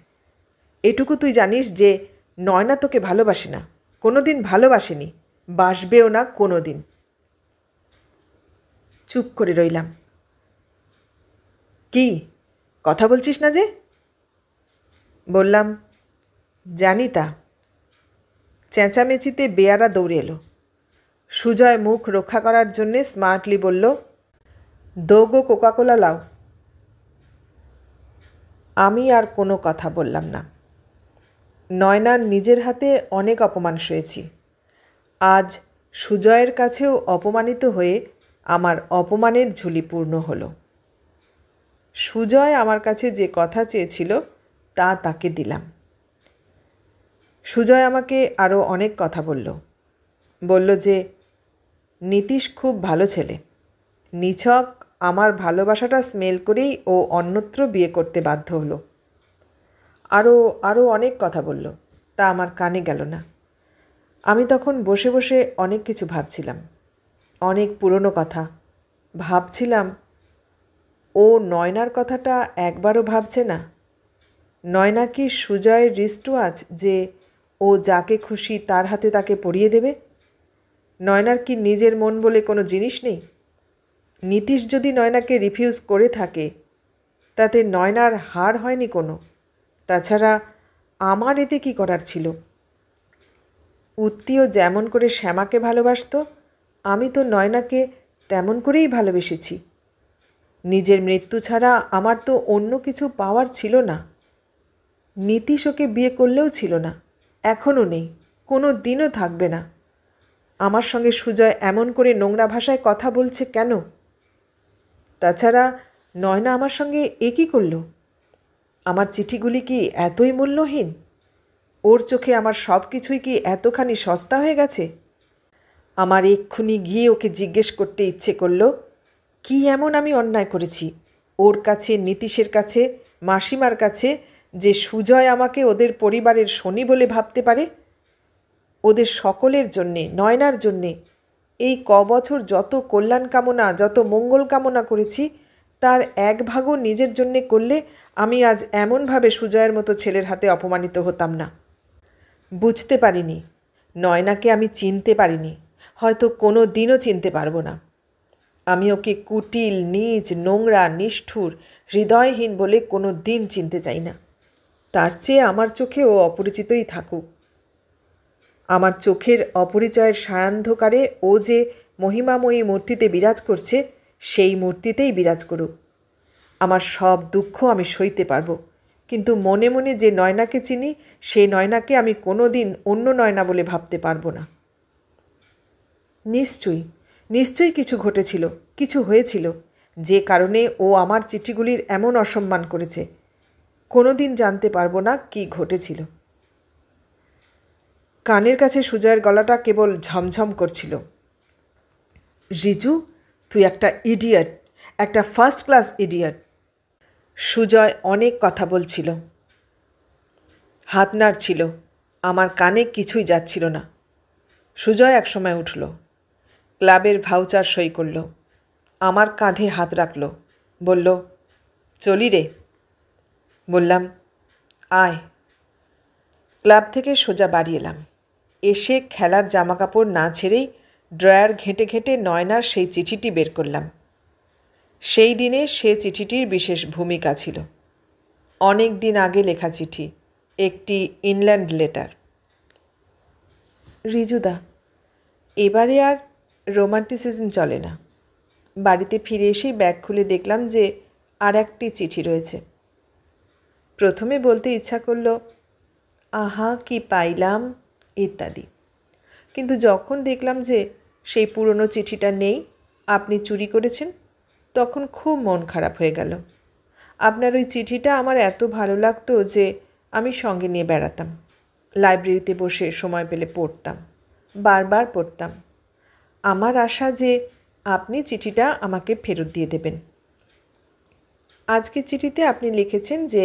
এটুকু তুই জানিস যে নয়না তোকে ভালোবাসে না, কোনো দিন ভালোবাসেনি, বাসবেও না কোনো দিন। চুপ করে রইলাম। কি কথা বলছিস না যে? বললাম, জানি তা। চেঁচামেচিতে বেয়ারা দৌড়ে এলো। সুজয় মুখ রক্ষা করার জন্যে স্মার্টলি বলল, দো গো কোকাকোলা লাও। আমি আর কোনো কথা বললাম না। নয়নার নিজের হাতে অনেক অপমান সয়েছি। আজ সুজয়ের কাছেও অপমানিত হয়ে আমার অপমানের ঝুলি পূর্ণ হলো। সুজয় আমার কাছে যে কথা চেয়েছিল তা তাকে দিলাম। সুজয় আমাকে আরও অনেক কথা বলল যে নীতিশ খুব ভালো ছেলে, নিছক আমার ভালোবাসাটা স্মেল করেই ও অন্যত্র বিয়ে করতে বাধ্য হলো। আরও অনেক কথা বলল, তা আমার কানে গেল না। আমি তখন বসে বসে অনেক কিছু ভাবছিলাম, অনেক পুরনো কথা ভাবছিলাম। ও নয়নার কথাটা একবারও ভাবছে না। নয়না কি সুজয়ের রিস্টওয়াচ যে ও যাকে খুশি তার হাতে তাকে পরিয়ে দেবে? নয়নার কি নিজের মন বলে কোনো জিনিস নেই? নীতিশ যদি নয়নাকে রিফিউজ করে থাকে তাতে নয়নার হার হয়নি কোনো। তাছাড়া আমার এতে কি করার ছিল? উত্তিও যেমন করে শ্যামাকে ভালোবাসত, আমি তো নয়নাকে তেমন করেই ভালোবেসেছি। নিজের মৃত্যু ছাড়া আমার তো অন্য কিছু পাওয়ার ছিল না। নীতিশ ওকে বিয়ে করলেও ছিল না, এখনও নেই, কোনো দিনও থাকবে না। আমার সঙ্গে সুজয় এমন করে নোংরা ভাষায় কথা বলছে কেন? তাছাড়া নয়না আমার সঙ্গে এ কী করল? আমার চিঠিগুলি কি এতই মূল্যহীন? ওর চোখে আমার সব কিছুই কি এতখানি সস্তা হয়ে গেছে? আমার এক্ষুনি গিয়ে ওকে জিজ্ঞেস করতে ইচ্ছে করল, কি এমন আমি অন্যায় করেছি ওর কাছে, নীতিশের কাছে, মাসিমার কাছে, যে সুজয় আমাকে ওদের পরিবারের শনি বলে ভাবতে পারে? ওদের সকলের জন্যে, নয়নার জন্যে এই বছর যত কল্যাণ কামনা, যত মঙ্গল কামনা করেছি তার এক ভাগও নিজের জন্যে করলে আমি আজ এমনভাবে সুজয়ের মতো ছেলের হাতে অপমানিত হতাম না। বুঝতে পারিনি, নয়নাকে আমি চিনতে পারিনি, হয়তো কোনো দিনও চিনতে পারবো না। আমি ওকে কুটিল, নীচ, নোংরা, নিষ্ঠুর, হৃদয়হীন বলে কোনো দিন চিনতে চাই না। তার চেয়ে আমার চোখে ও অপরিচিতই থাকুক। আমার চোখের অপরিচয়ের সায়ান্ধকারে ও যে মহিমাময়ী মূর্তিতে বিরাজ করছে, সেই মূর্তিতেই বিরাজ করুক। আমার সব দুঃখ আমি সইতে পারবো, কিন্তু মনে মনে যে নয়নাকে চিনি সেই নয়নাকে আমি কোনো দিন অন্য নয়না বলে ভাবতে পারবো না। নিশ্চয়ই কিছু ঘটেছিল, কিছু হয়েছিল, যে কারণে ও আমার চিঠিগুলির এমন অসম্মান করেছে। কোনো দিন জানতে পারবো না কি ঘটেছিল। কানের কাছে সুজয়ের গলাটা কেবল ঝমঝম করছিল। রিজু, তুই একটা ইডিয়েট, একটা ফার্স্ট ক্লাস ইডিয়েট। সুজয় অনেক কথা বলছিল, হাত নাড়ছিল, আমার কানে কিছুই যাচ্ছিল না। সুজয় একসময় উঠল, ক্লাবের ভাউচার সই করল, আমার কাঁধে হাত রাখল, বলল, চলি রে। বললাম, আয়। ক্লাব থেকে সোজা বাড়ি এলাম। এসে খেলার জামাকাপড় না ছেড়েই ড্রয়ার ঘেঁটে ঘেঁটে নয়নার সেই চিঠিটি বের করলাম। সেই দিনে সে চিঠিটির বিশেষ ভূমিকা ছিল। অনেক দিন আগে লেখা চিঠি, একটি ইনল্যান্ড লেটার। রিজুদা, এবারে আর রোমান্টিসিজম চলে না। বাড়িতে ফিরে এসেই ব্যাগ খুলে দেখলাম যে আর একটি চিঠি রয়েছে। প্রথমে বলতে ইচ্ছা করল, আহা কি পাইলাম ইত্যাদি, কিন্তু যখন দেখলাম যে সেই পুরনো চিঠিটা নেই, আপনি চুরি করেছেন, তখন খুব মন খারাপ হয়ে গেল। আপনার ওই চিঠিটা আমার এত ভালো লাগতো যে আমি সঙ্গে নিয়ে বেড়াতাম, লাইব্রেরিতে বসে সময় পেলে পড়তাম, বারবার পড়তাম। আমার আশা যে আপনি চিঠিটা আমাকে ফেরত দিয়ে দেবেন। আজকের চিঠিতে আপনি লিখেছেন যে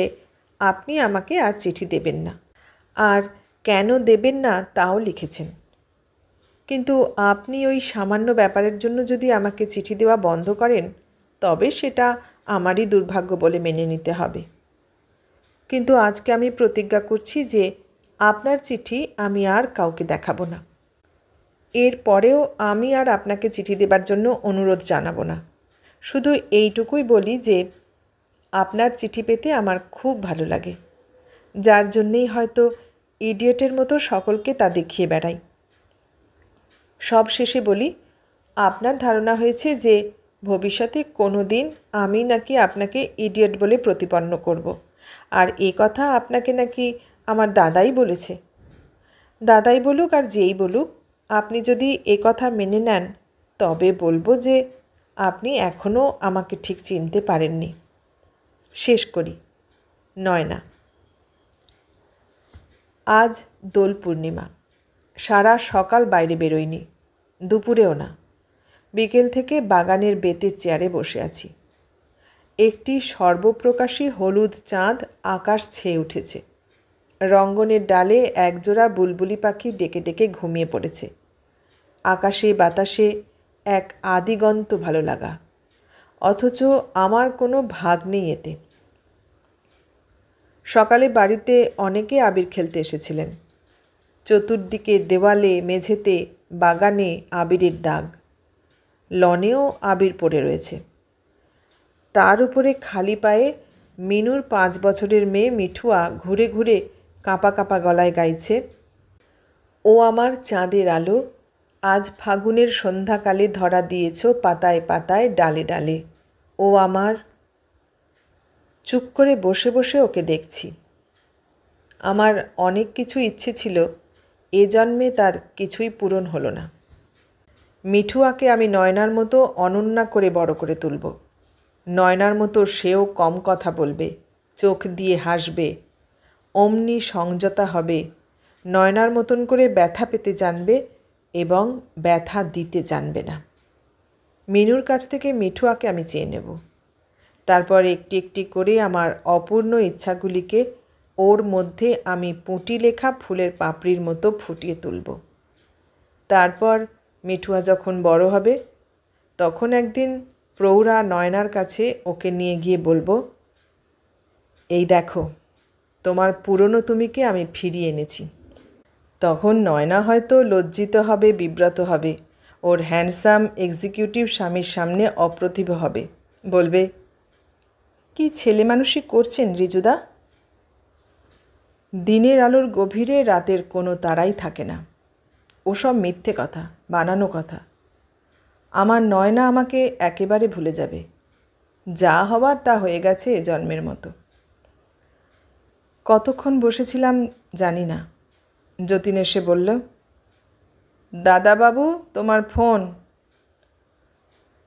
আপনি আমাকে আর চিঠি দেবেন না, আর কেন দেবেন না তাও লিখেছেন। কিন্তু আপনি ওই সামান্য ব্যাপারের জন্য যদি আমাকে চিঠি দেওয়া বন্ধ করেন, তবে সেটা আমারই দুর্ভাগ্য বলে মেনে নিতে হবে। কিন্তু আজকে আমি প্রতিজ্ঞা করছি যে আপনার চিঠি আমি আর কাউকে দেখাবো না। এর পরেও আমি আর আপনাকে চিঠি দেবার জন্য অনুরোধ জানাবো না। শুধু এইটুকুই বলি যে আপনার চিঠি পেতে আমার খুব ভালো লাগে, যার জন্যেই হয়তো ইডিয়েটের মতো সকলকে তা দেখিয়ে বেড়াই। সব শেষে বলি, আপনার ধারণা হয়েছে যে ভবিষ্যতে কোনো দিন আমি নাকি আপনাকে ইডিয়েট বলে প্রতিপন্ন করব, আর এ কথা আপনাকে নাকি আমার দাদাই বলেছে। দাদাই বলুক আর যেই বলুক, আপনি যদি এ কথা মেনে নেন, তবে বলবো যে আপনি এখনও আমাকে ঠিক চিনতে পারেননি। শেষ করি। নয়না। আজ দোল পূর্ণিমা। সারা সকাল বাইরে বেরোয়নি, দুপুরেও না। বিকেল থেকে বাগানের বেতের চেয়ারে বসে আছি। একটি সর্বপ্রকাশী হলুদ চাঁদ আকাশ ছেয়ে উঠেছে। রঙ্গনের ডালে একজোড়া বুলবুলি পাখি ডেকে ডেকে ঘুমিয়ে পড়েছে। আকাশে বাতাসে এক আদিগন্ত ভালো লাগা, অথচ আমার কোনো ভাগ নেই এতে। সকালে বাড়িতে অনেকে আবির খেলতে এসেছিলেন। চতুর্দিকে দেওয়ালে, মেঝেতে, বাগানে আবিরের দাগ। লনেও আবির পড়ে রয়েছে। তার উপরে খালি পায়ে মিনুর 5 বছরের মেয়ে মিঠুয়া ঘুরে ঘুরে কাঁপা কাঁপা গলায় গাইছে, ও আমার চাঁদের আলো, আজ ফাগুনের সন্ধ্যাকালে ধরা দিয়েছ পাতায় পাতায় ডালে ডালে, ও আমার। চুপ করে বসে বসে ওকে দেখছি। আমার অনেক কিছু ইচ্ছে ছিল, এ জন্মে তার কিছুই পূরণ হলো না। মিঠুয়াকে আমি নয়নার মতো অনন্যা করে বড় করে তুলব। নয়নার মতো সেও কম কথা বলবে, চোখ দিয়ে হাসবে, অমনি সংযতা হবে, নয়নার মতন করে ব্যথা পেতে জানবে এবং ব্যথা দিতে জানবে না। মিনুর কাছ থেকে মিঠুয়াকে আমি চেয়ে নেব। তারপর একটি একটি করে আমার অপূর্ণ ইচ্ছাগুলিকে ওর মধ্যে আমি পুঁটি লেখা ফুলের পাপড়ির মতো ফুটিয়ে তুলব। তারপর মিঠুয়া যখন বড় হবে, তখন একদিন প্রৌঢ়া নয়নার কাছে ওকে নিয়ে গিয়ে বলবো, এই দেখো, তোমার পুরনো তুমিকে আমি ফিরিয়ে এনেছি। তখন নয়না হয়তো লজ্জিত হবে, বিব্রত হবে, ওর হ্যান্ডসাম এক্সিকিউটিভ স্বামীর সামনে অপ্রতিভ হবে, বলবে, কি ছেলে মানুষই করছেন রিজুদা। দিনের আলোর গভীরে রাতের কোনো তারাই থাকে না। ওসব মিথ্যে কথা, বানানো কথা। আমার নয়না আমাকে একেবারে ভুলে যাবে। যা হবার তা হয়ে গেছে এ জন্মের মতো। কতক্ষণ বসেছিলাম জানি না। যতীন এসে বলল, দাদাবাবু তোমার ফোন।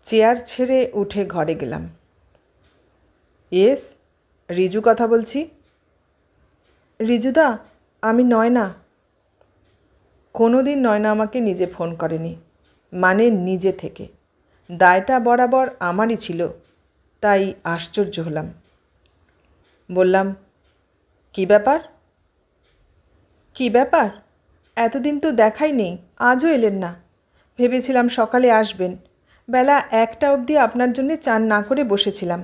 চেয়ার ছেড়ে উঠে ঘরে গেলাম। ইয়েস, রিজু কথা বলছি। রিজুদা, আমি নয়না। কোনো দিন নয়না আমাকে নিজে ফোন করেনি, মানে নিজে থেকে। দায়টা বরাবর আমারই ছিল, তাই আশ্চর্য হলাম। বললাম, কি ব্যাপার? কি ব্যাপার? এতদিন তো দেখাই নেই, আজও এলেন না। ভেবেছিলাম সকালে আসবেন। বেলা 1টা অবধি আপনার জন্যে চান না করে বসেছিলাম।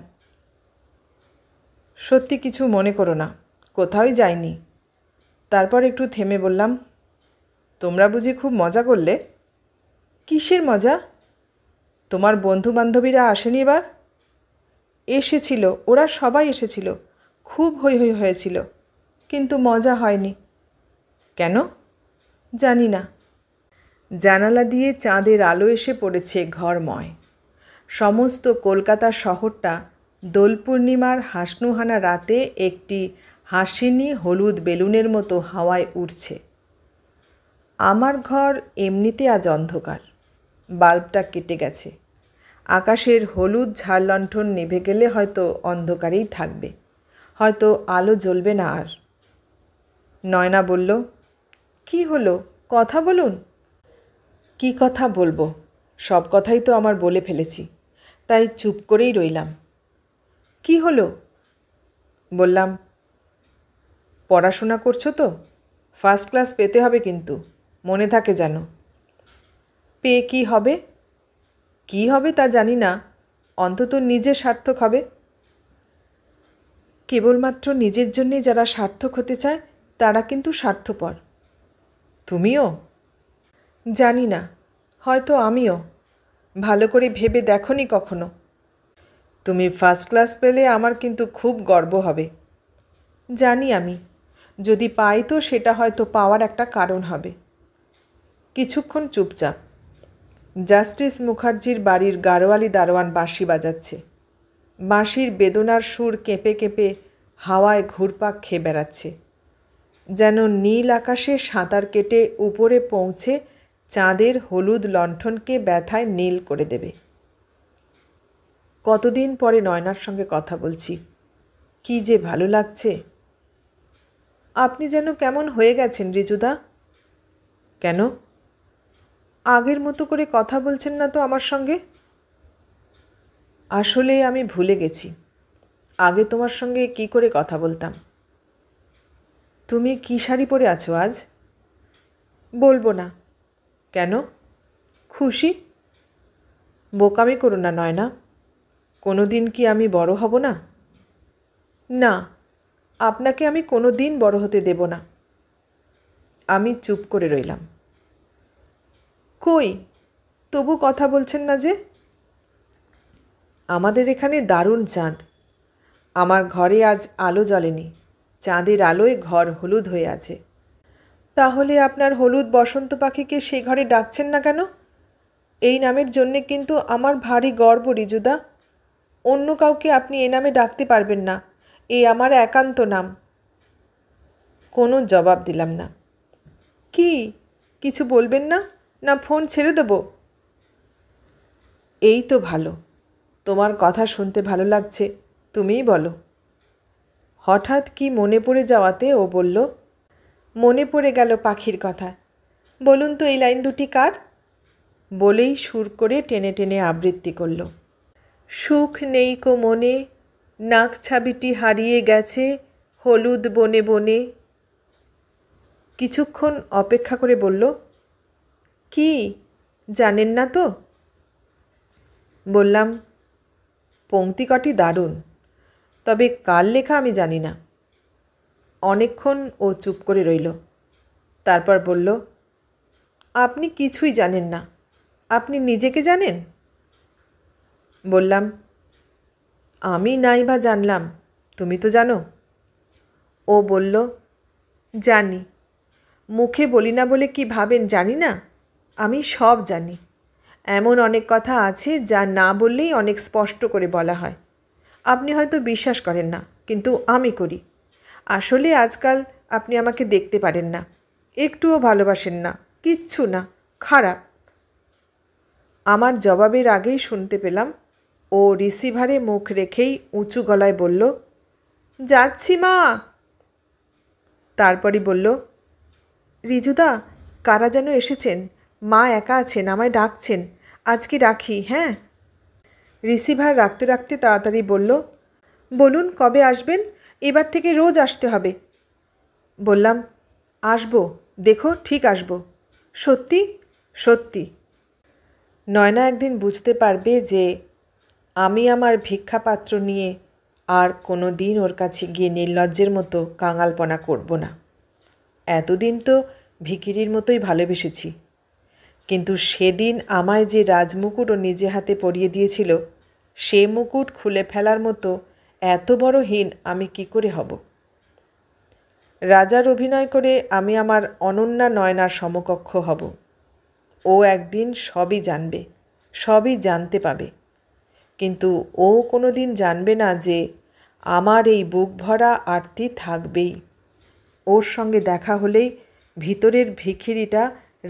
সত্যি কিছু মনে করো না, কোথাওই যাইনি। তারপর একটু থেমে বললাম, তোমরা বুঝি খুব মজা করলে? কিসের মজা? তোমার বন্ধু বান্ধবীরা আসেনি এবার? এসেছিল, ওরা সবাই এসেছিল। খুব হৈ হৈ হয়েছিল, কিন্তু মজা হয়নি। কেন? জানি না। জানালা দিয়ে চাঁদের আলো এসে পড়েছে ঘরময়। সমস্ত কলকাতা শহরটা দোল পূর্ণিমার হাসনুহানা রাতে একটি হাসিনি হলুদ বেলুনের মতো হাওয়ায় উড়ছে। আমার ঘর এমনিতে আজ অন্ধকার, বাল্বটা কেটে গেছে। আকাশের হলুদ ঝাড়লণ্ঠন নিভে গেলে হয়তো অন্ধকারেই থাকবে, হয়তো আলো জ্বলবে না আর। নয়না বলল, কি হলো, কথা বলুন। কি কথা বলবো? সব কথাই তো আমার বলে ফেলেছি, তাই চুপ করেই রইলাম। কি হলো? বললাম, পড়াশোনা করছো তো? ফার্স্ট ক্লাস পেতে হবে কিন্তু, মনে থাকে যেন। পেয়ে কি হবে? কি হবে তা জানি না, অন্তত নিজে সার্থক হবে। কেবলমাত্র নিজের জন্যেই যারা সার্থক হতে চায় তারা কিন্তু স্বার্থপর। তুমিও? জানি না, হয়তো আমিও। ভালো করে ভেবে দেখোনি কখনো? তুমি ফার্স্ট ক্লাস পেলে আমার কিন্তু খুব গর্ব হবে। জানি আমি, যদি পাই তো সেটা হয়তো পাওয়ার একটা কারণ হবে। কিছুক্ষণ চুপচাপ। জাস্টিস মুখার্জির বাড়ির গাড়োয়ালি দারোয়ান বাঁশি বাজাচ্ছে। বাঁশির বেদনার সুর কেঁপে কেঁপে হাওয়ায় ঘুরপাক খেয়ে বেড়াচ্ছে, যেন নীল আকাশে সাঁতার কেটে উপরে পৌঁছে চাঁদের হলুদ লণ্ঠনকে ব্যথায় নীল করে দেবে। কতদিন পরে নয়নার সঙ্গে কথা বলছি, কি যে ভালো লাগছে। আপনি যেন কেমন হয়ে গেছেন রিজুদা। কেন? আগের মতো করে কথা বলছেন না তো আমার সঙ্গে। আসলে আমি ভুলে গেছি আগে তোমার সঙ্গে কি করে কথা বলতাম। তুমি কি শাড়ি পরে আছো আজ? বলবো না। কেন? খুশি। বোকামি করো না নয়না, কোনো দিন কি আমি বড় হব না? না, আপনাকে আমি কোনো দিন বড় হতে দেব না। আমি চুপ করে রইলাম। কই, তবু কথা বলছেন না যে? আমাদের এখানে দারুণ চাঁদ। আমার ঘরে আজ আলো জ্বলেনি, চাঁদের আলোয় ঘর হলুদ হয়ে আছে। তাহলে আপনার হলুদ বসন্ত পাখিকে সে ঘরে ডাকছেন না কেন? এই নামের জন্যে কিন্তু আমার ভারী গর্ব রিজুদা। অন্য কাউকে আপনি এ নামে ডাকতে পারবেন না, এ আমার একান্ত নাম। কোনো জবাব দিলাম না। কি, কিছু বলবেন না? না ফোন ছেড়ে দেব? এই তো ভালো, তোমার কথা শুনতে ভালো লাগছে, তুমিই বলো। হঠাৎ কি মনে পড়ে যাওয়াতে ও বলল, মনে পড়ে গেল পাখির কথা। বলুন তো এই লাইন দুটি কার? বলেই সুর করে টেনে টেনে আবৃত্তি করল। সুখ নেই কো মনে, নাক ছাবিটি হারিয়ে গেছে হলুদ বনে বনে। কিছুক্ষণ অপেক্ষা করে বলল, কি জানেন না তো? বললাম, পংক্তি কটি দারুণ, তবে কার লেখা আমি জানি না। অনেকক্ষণ ও চুপ করে রইল। তারপর বলল, আপনি কিছুই জানেন না, আপনি নিজেকে জানেন? বললাম, আমি নাই বা জানলাম, তুমি তো জানো। ও বলল, জানি, মুখে বলি না বলে কি ভাবেন জানি না? আমি সব জানি। এমন অনেক কথা আছে যা না বললেই অনেক স্পষ্ট করে বলা হয়। আপনি হয়তো বিশ্বাস করেন না, কিন্তু আমি করি। আসলে আজকাল আপনি আমাকে দেখতে পারেন না, একটুও ভালোবাসেন না, কিচ্ছু না, খারাপ। আমার জবাবের আগেই শুনতে পেলাম ও রিসিভারে মুখ রেখেই উঁচু গলায় বলল, যাচ্ছি মা। তারপরই বলল, রিজুদা, কারা যেন এসেছেন, মা একা আছেন, আমায় ডাকছেন, আজকে রাখি হ্যাঁ। রিসিভার রাখতে রাখতে তাড়াতাড়ি বলল, বলুন কবে আসবেন? এবার থেকে রোজ আসতে হবে। বললাম, আসবো, দেখো ঠিক আসবো, সত্যি সত্যি। নয়না একদিন বুঝতে পারবে যে আমি আমার ভিক্ষাপাত্র নিয়ে আর কোনো দিন ওর কাছে গিয়ে নির্লজ্জের মতো কাঙালপনা করব না। এতদিন তো ভিখিরির মতোই ভালোবেসেছি, কিন্তু সেদিন আমায় যে রাজমুকুট ও নিজে হাতে পরিয়ে দিয়েছিল, সে মুকুট খুলে ফেলার মতো এত বড় হীন আমি কি করে হব? রাজার অভিনয় করে আমি আমার অনন্যা নয়নার সমকক্ষ হব। ও একদিন সবই জানবে, সবই জানতে পাবে, কিন্তু ও কোনো দিন জানবে না যে আমার এই বুক ভরা আরতি থাকবেই। ওর সঙ্গে দেখা হলেই ভিতরের ভিখিরিটা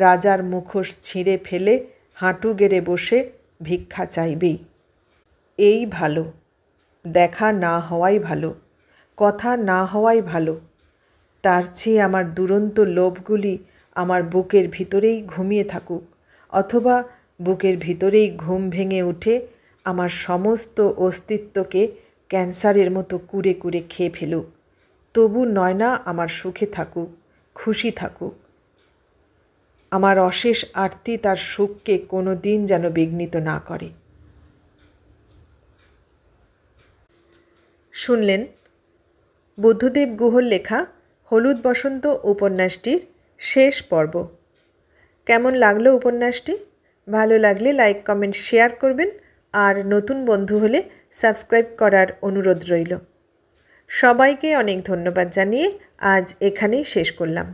রাজার মুখোশ ছিঁড়ে ফেলে হাঁটু গেড়ে বসে ভিক্ষা চাইবেই। এই ভালো, দেখা না হওয়াই ভালো, কথা না হওয়াই ভালো। তার চেয়ে আমার দুরন্ত লোভগুলি আমার বুকের ভিতরেই ঘুমিয়ে থাকুক, অথবা বুকের ভিতরেই ঘুম ভেঙে উঠে আমার সমস্ত অস্তিত্বকে ক্যান্সারের মতো কুরে কুরে খেয়ে ফেলুক। তবু নয়না আমার সুখে থাকুক, খুশি থাকুক। আমার অশেষ আরতি তার সুখকে কোনো দিন যেন বিঘ্নিত না করে। শুনলেন বুদ্ধদেব গুহর লেখা হলুদ বসন্ত উপন্যাসটির শেষ পর্ব। কেমন লাগলো উপন্যাসটি? ভালো লাগলে লাইক, কমেন্ট, শেয়ার করবেন, আর নতুন বন্ধু হলে সাবস্ক্রাইব করার অনুরোধ রইল। সবাইকে অনেক ধন্যবাদ জানিয়ে আজ এখানেই শেষ করলাম।